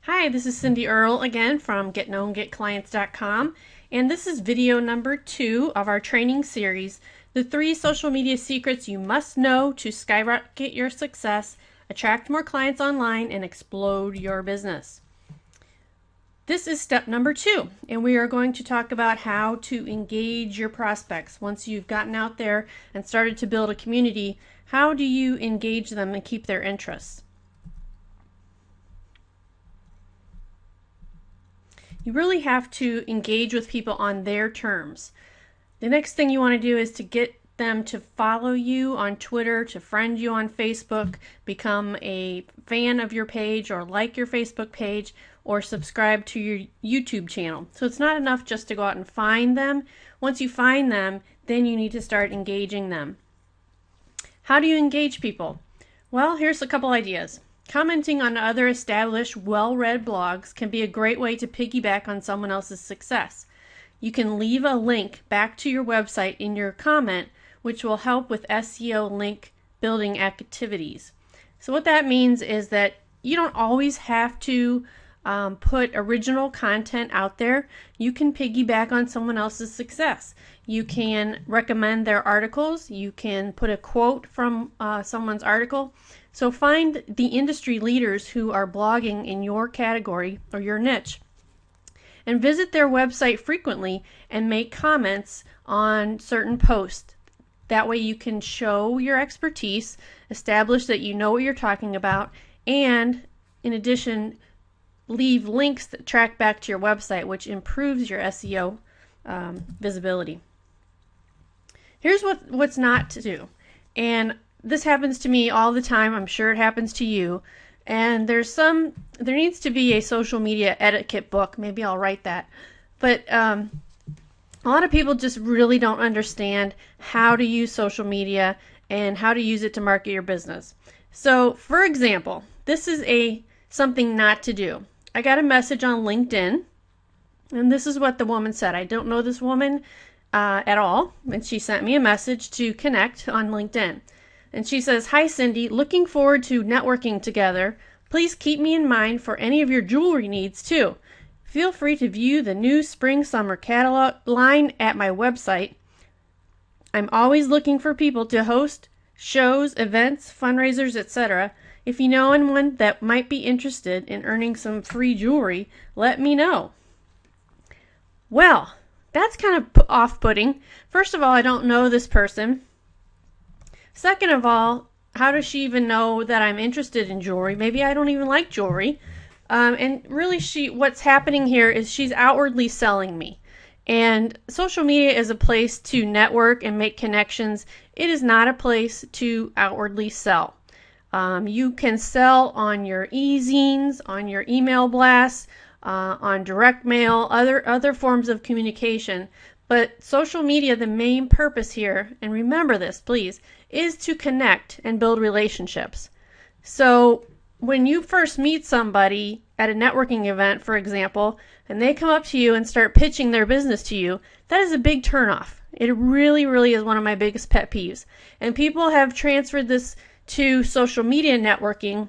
Hi, this is Cindy Earle again from GetKnownGetClients.com, and this is video number 2 of our training series, the 3 social media secrets you must know to skyrocket your success, attract more clients online, and explode your business. This is step number 2, and we are going to talk about how to engage your prospects. Once you've gotten out there and started to build a community, how do you engage them and keep their interests? You really have to engage with people on their terms. The next thing you want to do is to get them to follow you on Twitter, to friend you on Facebook, become a fan of your page or like your Facebook page, or subscribe to your YouTube channel. So it's not enough just to go out and find them. Once you find them, then you need to start engaging them. How do you engage people? Well, here's a couple ideas. Commenting on other established, well-read blogs can be a great way to piggyback on someone else's success. You can leave a link back to your website in your comment, which will help with SEO link building activities. So what that means is that you don't always have to put original content out there. You can piggyback on someone else's success. You can recommend their articles. You can put a quote from someone's article. So find the industry leaders who are blogging in your category or your niche and visit their website frequently and make comments on certain posts. That way you can show your expertise, establish that you know what you're talking about, and in addition, leave links that track back to your website, which improves your SEO visibility. Here's what's not to do. And this happens to me all the time. I'm sure it happens to you. And there needs to be a social media etiquette book. Maybe I'll write that. But a lot of people just really don't understand how to use social media and how to use it to market your business. So, for example, this is something not to do. I got a message on LinkedIn, and this is what the woman said. I don't know this woman at all, and she sent me a message to connect on LinkedIn. And she says, "Hi Cindy, looking forward to networking together. Please keep me in mind for any of your jewelry needs too. Feel free to view the new spring-summer catalog line at my website. I'm always looking for people to host shows, events, fundraisers, etc. If you know anyone that might be interested in earning some free jewelry, let me know." Well, that's kind of off-putting. First of all, I don't know this person. Second of all, how does she even know that I'm interested in jewelry? Maybe I don't even like jewelry. And really, what's happening here is she's outwardly selling me. And social media is a place to network and make connections. It is not a place to outwardly sell. You can sell on your e-zines, on your email blasts, on direct mail, other forms of communication. But social media, the main purpose here, and remember this please, is to connect and build relationships. So when you first meet somebody at a networking event, for example, and they come up to you and start pitching their business to you, that is a big turnoff. It really, really is one of my biggest pet peeves. And people have transferred this to social media networking,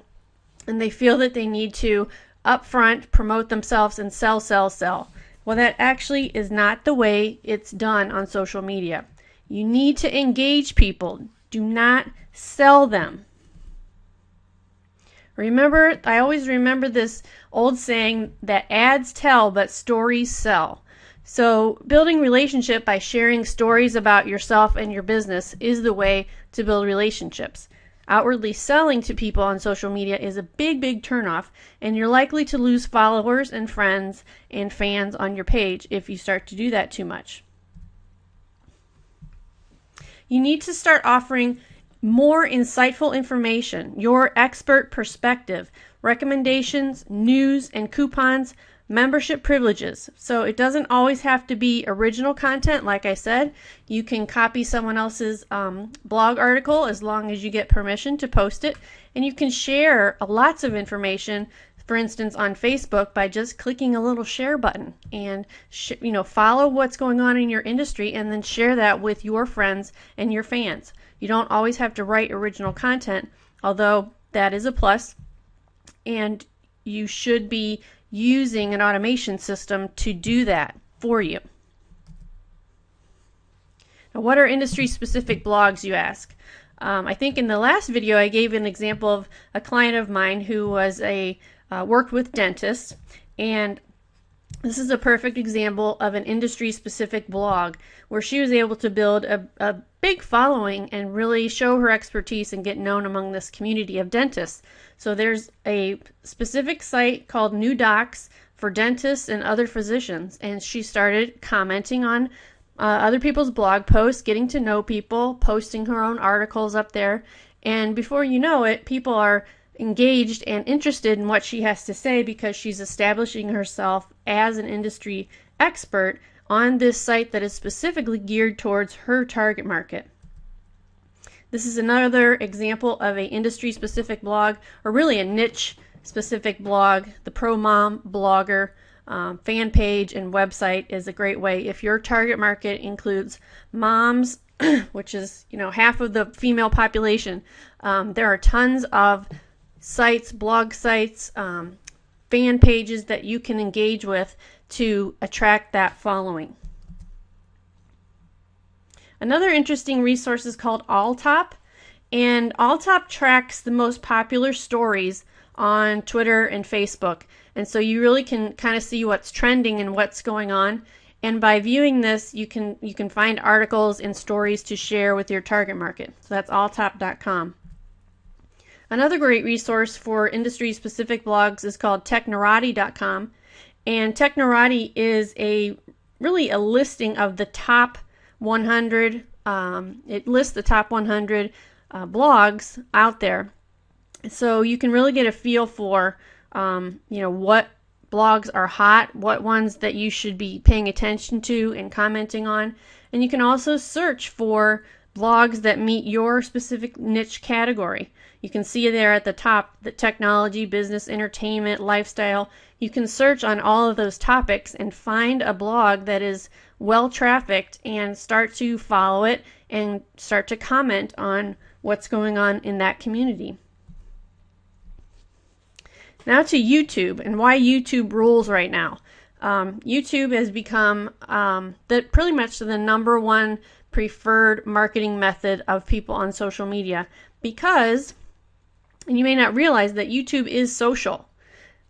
and they feel that they need to upfront promote themselves and sell. Well, that actually is not the way it's done on social media. You need to engage people. Do not sell them. Remember, I always remember this old saying that ads tell, but stories sell. So building relationship by sharing stories about yourself and your business is the way to build relationships. Outwardly selling to people on social media is a big, big turnoff, and you're likely to lose followers and friends and fans on your page if you start to do that too much. You need to start offering more insightful information, your expert perspective, recommendations, news, and coupons, membership privileges. So it doesn't always have to be original content. Like I said, you can copy someone else's blog article as long as you get permission to post it. And you can share lots of information, for instance, on Facebook by just clicking a little share button and follow what's going on in your industry and then share that with your friends and your fans. You don't always have to write original content, although that is a plus. And you should be using an automation system to do that for you. Now, what are industry-specific blogs, you ask? I think in the last video I gave an example of a client of mine who was worked with dentists, and this is a perfect example of an industry-specific blog where she was able to build a big following and really show her expertise and get known among this community of dentists. So there's a specific site called New Docs for dentists and other physicians, and she started commenting on other people's blog posts, getting to know people, posting her own articles up there, and before you know it, people are engaged and interested in what she has to say because she's establishing herself as an industry expert on this site that is specifically geared towards her target market. This is another example of an industry-specific blog, or really a niche-specific blog. The Pro Mom Blogger fan page and website is a great way. If your target market includes moms, which is half of the female population, there are tons of sites, blog sites, fan pages that you can engage with to attract that following. Another interesting resource is called Alltop, and Alltop tracks the most popular stories on Twitter and Facebook, and so you really can kind of see what's trending and what's going on, and by viewing this you can find articles and stories to share with your target market. So that's alltop.com. Another great resource for industry-specific blogs is called Technorati.com, and Technorati is really a listing of the top 100. It lists the top 100 blogs out there, so you can really get a feel for what blogs are hot, what ones that you should be paying attention to and commenting on, and you can also search for blogs that meet your specific niche category. You can see there at the top the technology, business, entertainment, lifestyle. You can search on all of those topics and find a blog that is well trafficked and start to follow it and start to comment on what's going on in that community. Now to YouTube and why YouTube rules right now. YouTube has become pretty much the #1 preferred marketing method of people on social media because, and you may not realize that YouTube is social.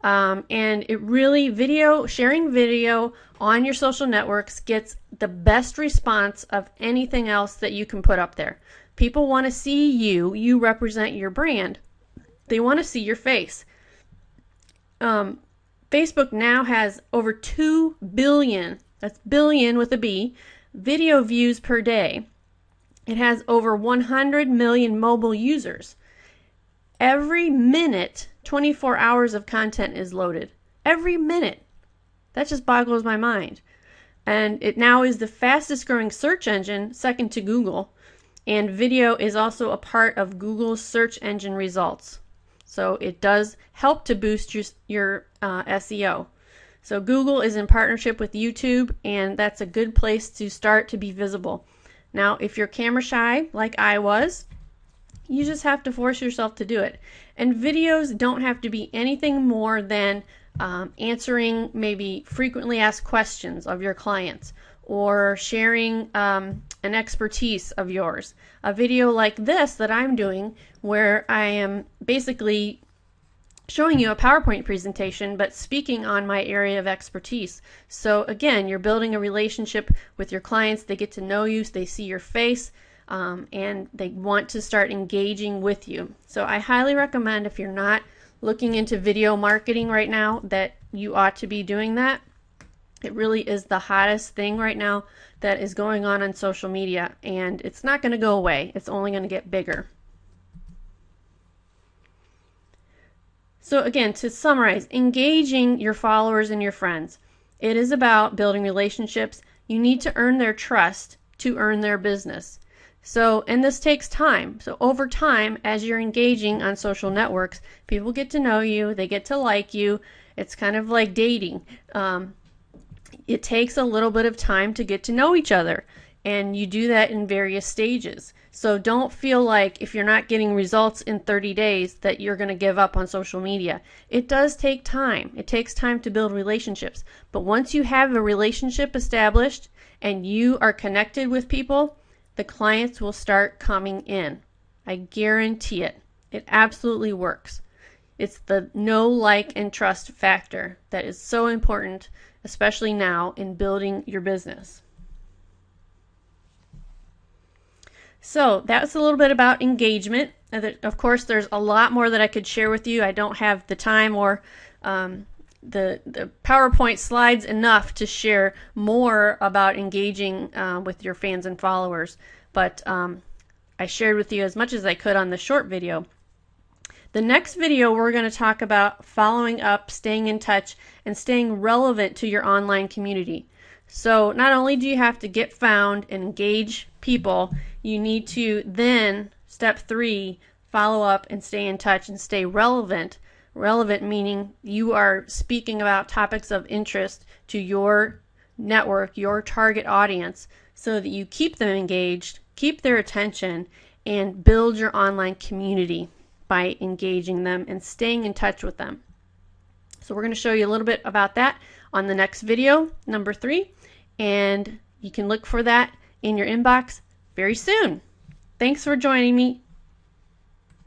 And it really, sharing video on your social networks gets the best response of anything else that you can put up there. People want to see you represent your brand. They want to see your face. Facebook now has over 2 billion, that's billion with a B, video views per day. It has over 100 million mobile users. Every minute, 24 hours of content is loaded. Every minute. That just boggles my mind. And it now is the fastest growing search engine, second to Google. And video is also a part of Google's search engine results. So it does help to boost your SEO. So Google is in partnership with YouTube, and that's a good place to start to be visible. Now, if you're camera shy, like I was, you just have to force yourself to do it. And videos don't have to be anything more than answering maybe frequently asked questions of your clients or sharing an expertise of yours. A video like this that I'm doing where I am basically showing you a PowerPoint presentation but speaking on my area of expertise. So again, you're building a relationship with your clients. They get to know you, they see your face, and they want to start engaging with you. So I highly recommend, if you're not looking into video marketing right now, that you ought to be doing that. It really is the hottest thing right now that is going on social media, and it's not going to go away. It's only going to get bigger. So again, to summarize, engaging your followers and your friends. It is about building relationships. You need to earn their trust to earn their business. So, and this takes time. So over time, as you're engaging on social networks, people get to know you, they get to like you. It's kind of like dating. It takes a little bit of time to get to know each other. and you do that in various stages. So don't feel like if you're not getting results in 30 days that you're going to give up on social media. It does take time. It takes time to build relationships. But once you have a relationship established and you are connected with people, the clients will start coming in. I guarantee it. It absolutely works. It's the know, like, and trust factor that is so important, especially now in building your business. So that's a little bit about engagement. Of course, there's a lot more that I could share with you. I don't have the time or the PowerPoint slides enough to share more about engaging with your fans and followers. But I shared with you as much as I could on the short video. The next video, we're going to talk about following up, staying in touch, and staying relevant to your online community. So not only do you have to get found and engage people, you need to then, step 3, follow up and stay in touch and stay relevant. Relevant meaning you are speaking about topics of interest to your network, your target audience, so that you keep them engaged, keep their attention, and build your online community by engaging them and staying in touch with them. So we're going to show you a little bit about that on the next video, number 3, and you can look for that in your inbox very soon. Thanks for joining me.